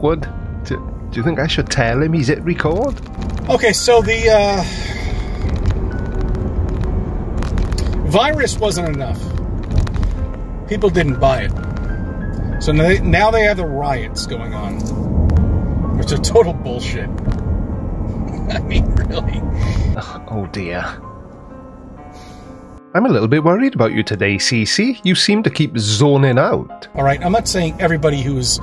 awkward. Do you think I should tell him he's hit record? Okay, so the virus wasn't enough. People didn't buy it. So now they have the riots going on, which are total bullshit. I mean, really. Oh dear. I'm a little bit worried about you today, CC. You seem to keep zoning out. Alright, I'm not saying everybody who's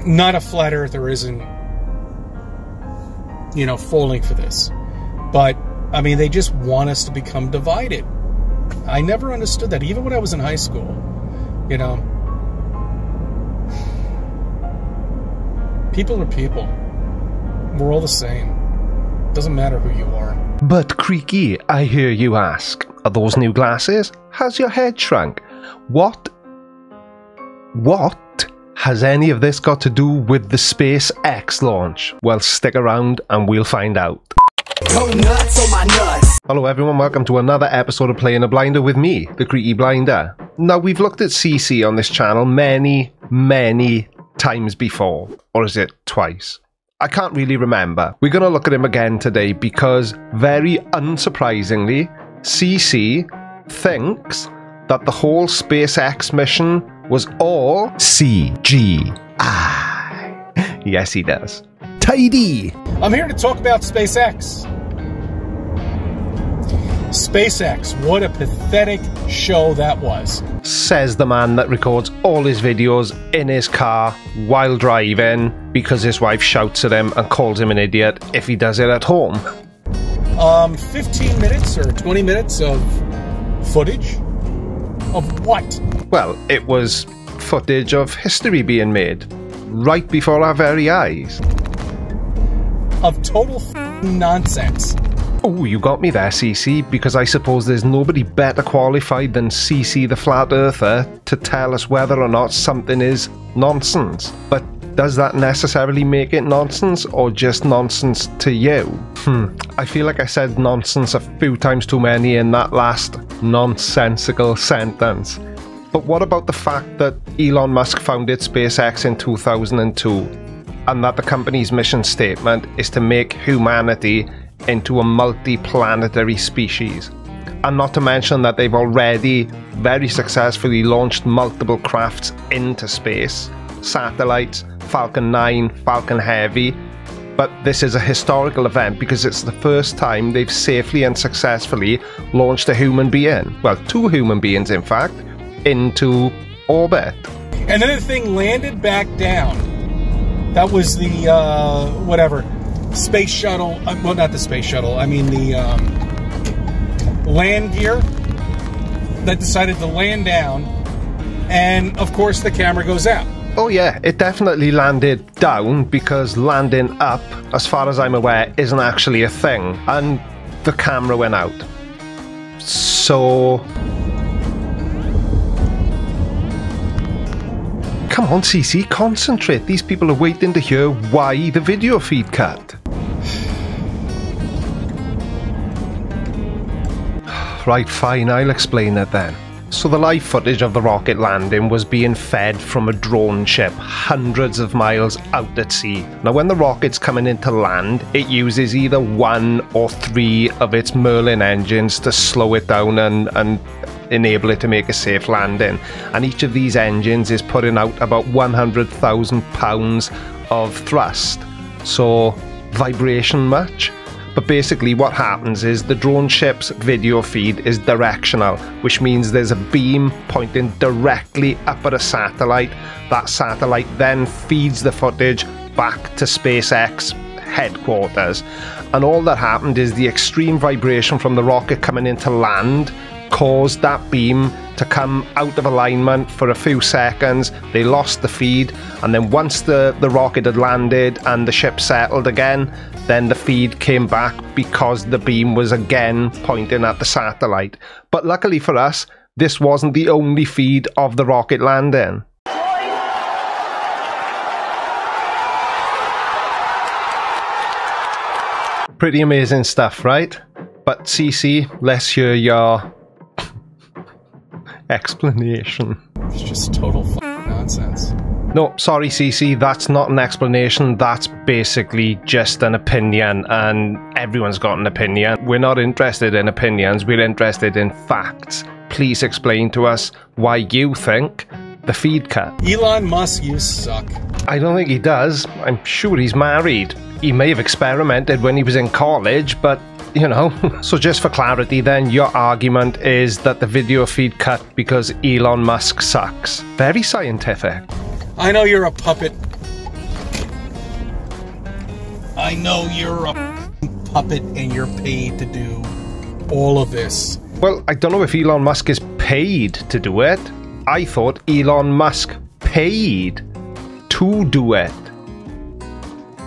not a flat earther isn't, you know, falling for this. But, I mean, they just want us to become divided. I never understood that, even when I was in high school. You know, people are people. We're all the same. Doesn't matter who you are. But Creaky, I hear you ask, are those new glasses? Has your head shrunk? What has any of this got to do with the SpaceX launch? Well, stick around and we'll find out. Go nuts on my nuts. Hello everyone, welcome to another episode of Playing a Blinder with me, the Creaky Blinder. Now, we've looked at CC on this channel many times before. Or is it twice? I can't really remember. We're going to look at him again today because, very unsurprisingly, CC thinks that the whole SpaceX mission was all CGI. Yes, he does. Tidy! I'm here to talk about SpaceX. SpaceX, what a pathetic show that was. Says the man that records all his videos in his car while driving because his wife shouts at him and calls him an idiot if he does it at home. 15 minutes or 20 minutes of footage? Of what? Well, it was footage of history being made right before our very eyes. Of total nonsense. Oh, you got me there, CC, because I suppose there's nobody better qualified than CC the Flat Earther to tell us whether or not something is nonsense. But does that necessarily make it nonsense, or just nonsense to you? I feel like I said nonsense a few times too many in that last nonsensical sentence. But what about the fact that Elon Musk founded SpaceX in 2002, and that the company's mission statement is to make humanity into a multi-planetary species? And not to mention that they've already very successfully launched multiple crafts into space, satellites, Falcon 9, Falcon Heavy. But this is a historical event because it's the first time they've safely and successfully launched a human being, well, two human beings in fact, into orbit. And then the thing landed back down. That was the, whatever, space shuttle, well, not the space shuttle, I mean the land gear that decided to land down, and of course the camera goes out. Oh yeah, it definitely landed down because landing up, as far as I'm aware, isn't actually a thing, and the camera went out. So... come on, CC, concentrate. These people are waiting to hear why the video feed cut. Right, fine, I'll explain it then. So the live footage of the rocket landing was being fed from a drone ship hundreds of miles out at sea. Now when the rocket's coming in to land, it uses either 1 or 3 of its Merlin engines to slow it down and enable it to make a safe landing. And each of these engines is putting out about 100,000 pounds of thrust. So vibration much? But basically what happens is the drone ship's video feed is directional, which means there's a beam pointing directly up at a satellite. That satellite then feeds the footage back to SpaceX headquarters. And all that happened is the extreme vibration from the rocket coming in to land caused that beam to come out of alignment for a few seconds. They lost the feed, and then once the rocket had landed and the ship settled again, then the feed came back because the beam was again pointing at the satellite. But luckily for us, this wasn't the only feed of the rocket landing. Pretty amazing stuff, right? But CC, let's hear your explanation. It's just total nonsense. No, sorry CC, that's not an explanation, that's basically just an opinion, and everyone's got an opinion. We're not interested in opinions, we're interested in facts. Please explain to us why you think the feed cut. Elon Musk, you suck. I don't think he does. I'm sure he's married. He may have experimented when he was in college, but you know. So just for clarity then, your argument is that the video feed cut because Elon Musk sucks. Very scientific. I know you're a puppet. I know you're a puppet and you're paid to do all of this. Well, I don't know if Elon Musk is paid to do it. I thought Elon Musk paid to do it.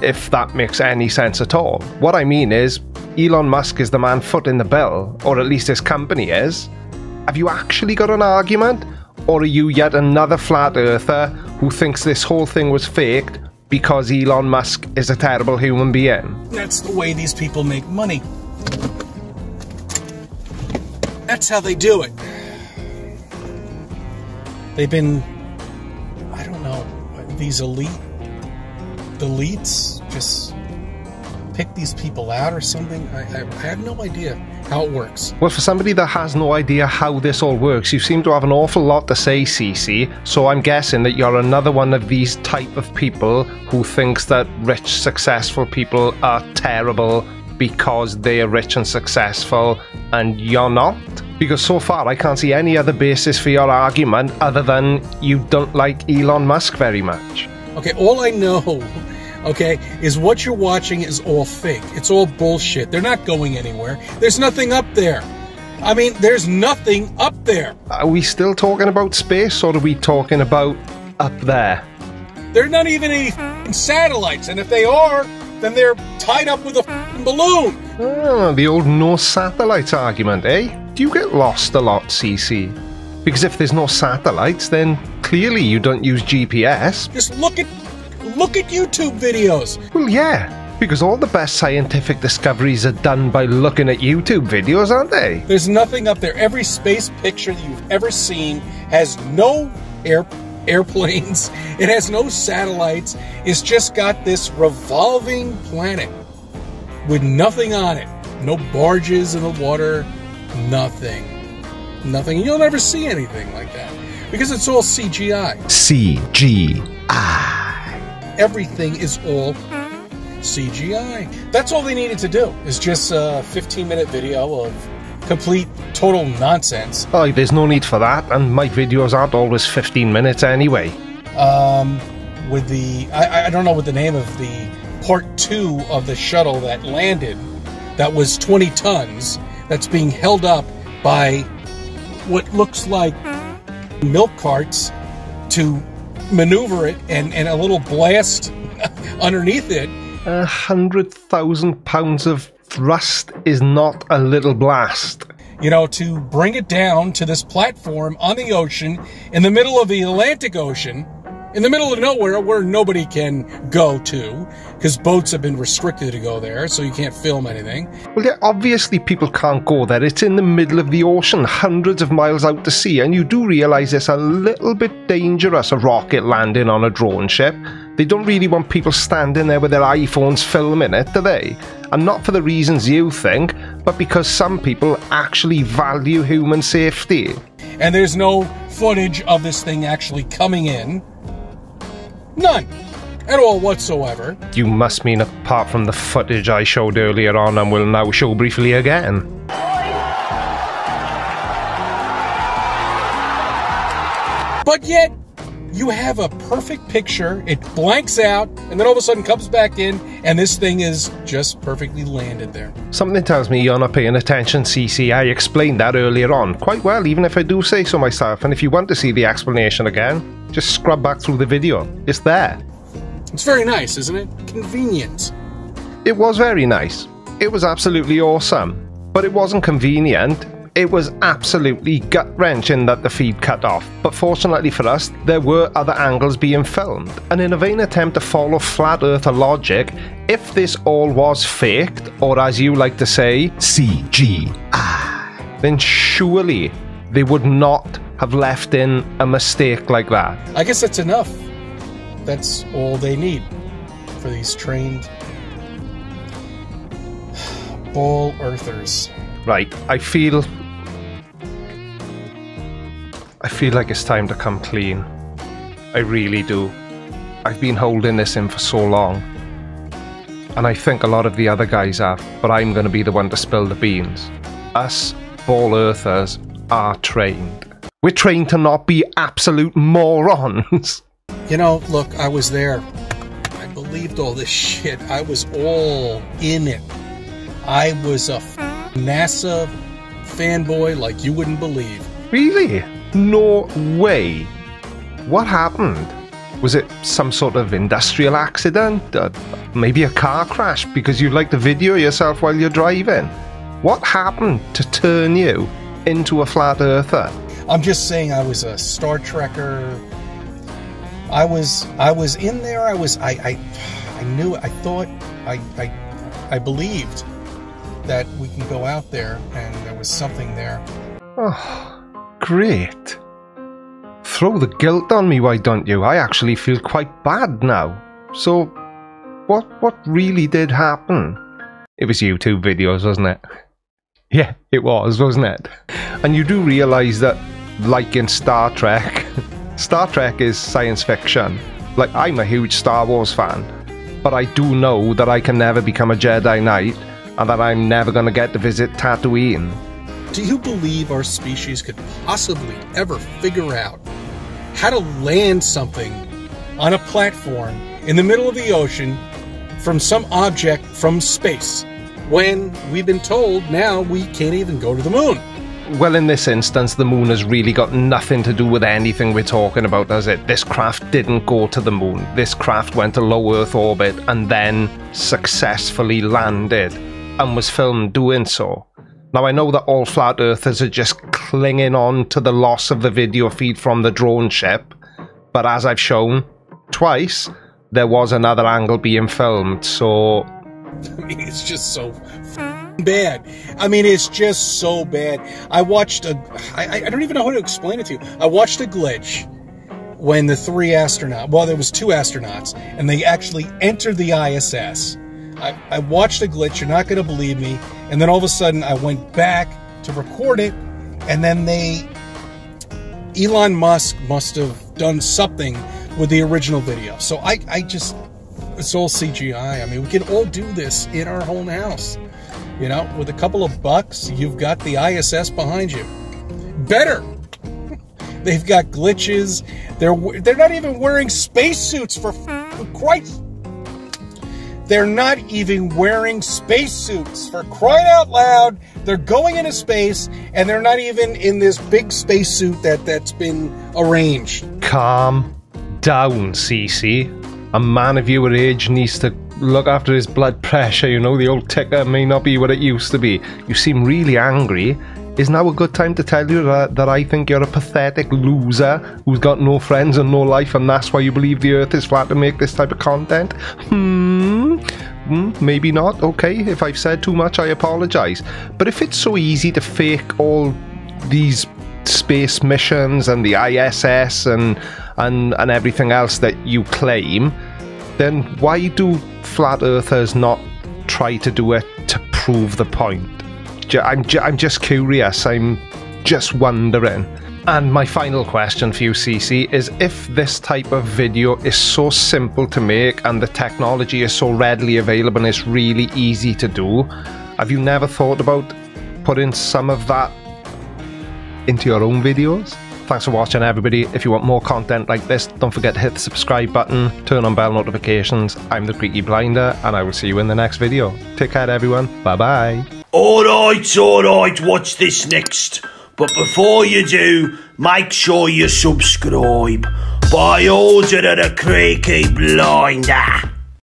If that makes any sense at all. What I mean is, Elon Musk is the man footing the bill, or at least his company is. Have you actually got an argument? Or are you yet another flat earther who thinks this whole thing was faked because Elon Musk is a terrible human being? That's the way these people make money. That's how they do it. They've been, I don't know, these elites just pick these people out or something. I have no idea how it works. Well, for somebody that has no idea how this all works, you seem to have an awful lot to say, CC, so I'm guessing that you're another one of these type of people who thinks that rich, successful people are terrible because they're rich and successful, and you're not? Because so far I can't see any other basis for your argument other than you don't like Elon Musk very much. Okay, all I know, okay, is what you're watching is all fake. It's all bullshit. They're not going anywhere. There's nothing up there. I mean, there's nothing up there. Are we still talking about space, or are we talking about up there? They're not even any satellites, and if they are, then they're tied up with a balloon. Ah, the old no satellites argument, eh? Do you get lost a lot, CC? Because if there's no satellites, then clearly you don't use GPS. Just look at YouTube videos. Well, yeah, because all the best scientific discoveries are done by looking at YouTube videos, aren't they? There's nothing up there. Every space picture that you've ever seen has no airplanes. It has no satellites. It's just got this revolving planet with nothing on it. No barges in the water. Nothing. Nothing. You'll never see anything like that because it's all CGI. CGI. Everything is all CGI. That's all they needed to do, is just a 15-minute video of complete, total nonsense. Oh, there's no need for that, and my videos aren't always 15 minutes anyway. With the, I don't know what the name of the part 2 of the shuttle that landed, that was 20 tons, that's being held up by what looks like milk carts to maneuver it, and a little blast underneath it. 100,000 pounds of thrust is not a little blast. You know, to bring it down to this platform on the ocean, in the middle of the Atlantic Ocean, in the middle of nowhere where nobody can go to, because boats have been restricted to go there, so you can't film anything. Well, yeah, obviously people can't go there. It's in the middle of the ocean, hundreds of miles out to sea, and you do realise it's a little bit dangerous, a rocket landing on a drone ship. They don't really want people standing there with their iPhones filming it, do they? And not for the reasons you think, but because some people actually value human safety. And there's no footage of this thing actually coming in. None. At all whatsoever. You must mean apart from the footage I showed earlier on and will now show briefly again. But yet, you have a perfect picture, it blanks out, and then all of a sudden comes back in, and this thing is just perfectly landed there. Something tells me you're not paying attention, CC. I explained that earlier on, quite well, even if I do say so myself, and if you want to see the explanation again, just scrub back through the video. It's there. It's very nice, isn't it? Convenient. It was very nice. It was absolutely awesome. But it wasn't convenient. It was absolutely gut-wrenching that the feed cut off, but fortunately for us, there were other angles being filmed. And in a vain attempt to follow flat earther logic, if this all was faked, or as you like to say, CGI, then surely they would not have left in a mistake like that. I guess that's enough. that's all they need for these trained ball earthers. Right, I feel like it's time to come clean. I really do. I've been holding this in for so long. And I think a lot of the other guys have, but I'm going to be the one to spill the beans. Us ball earthers are trained. We're trained to not be absolute morons. You know, look, I was there. I believed all this shit. I was all in it. I was a NASA fanboy like you wouldn't believe. Really? No way. What happened? Was it some sort of industrial accident? Maybe a car crash because you like to video yourself while you're driving? What happened to turn you into a flat earther? I'm just saying I was a Star Trekker. I was in there. I knew it. I thought, I believed that we can go out there and there was something there. Oh, great. Throw the guilt on me, why don't you? I actually feel quite bad now. So, what really did happen? It was YouTube videos, wasn't it? Yeah, it was, wasn't it? And you do realise that, like in Star Trek, Star Trek is science fiction. Like, I'm a huge Star Wars fan, but I do know that I can never become a Jedi Knight, and that I'm never going to get to visit Tatooine. Do you believe our species could possibly ever figure out how to land something on a platform in the middle of the ocean from some object from space, when we've been told now we can't even go to the moon? Well, in this instance, the moon has really got nothing to do with anything we're talking about, does it? This craft didn't go to the moon. This craft went to low Earth orbit and then successfully landed and was filmed doing so. Now, I know that all flat earthers are just clinging on to the loss of the video feed from the drone ship, but as I've shown twice, there was another angle being filmed, so... I mean, it's just so bad. I mean, it's just so bad. I watched I don't even know how to explain it to you. I watched a glitch when the 3 astronauts, well, there was 2 astronauts, and they actually entered the ISS. I watched a glitch, you're not going to believe me, and then all of a sudden I went back to record it, and then Elon Musk must have done something with the original video. So I just, it's all CGI. I mean, we can all do this in our own house. You know, with a couple of bucks, you've got the ISS behind you. Better! They've got glitches. They're not even wearing spacesuits for Christ. They're not even wearing spacesuits, for crying out loud. They're going into space, and they're not even in this big spacesuit that's been arranged. Calm down, Cece. A man of your age needs to look after his blood pressure, you know, the old ticker may not be what it used to be. You seem really angry. Is now a good time to tell you that I think you're a pathetic loser who's got no friends and no life, and that's why you believe the earth is flat to make this type of content? Maybe not. Okay, if I've said too much, I apologise. But if it's so easy to fake all these space missions and the ISS and everything else that you claim, then why do flat earthers not try to do it to prove the point? I'm just curious, I'm just wondering. And my final question for you, Cece, is if this type of video is so simple to make and the technology is so readily available and it's really easy to do, have you never thought about putting some of that into your own videos? Thanks for watching, everybody. If you want more content like this, don't forget to hit the subscribe button, turn on bell notifications. I'm the Creaky Blinder, and I will see you in the next video. Take care, everyone. Bye-bye. Alright, watch this next. But before you do, make sure you subscribe by order of the Creaky Blinder.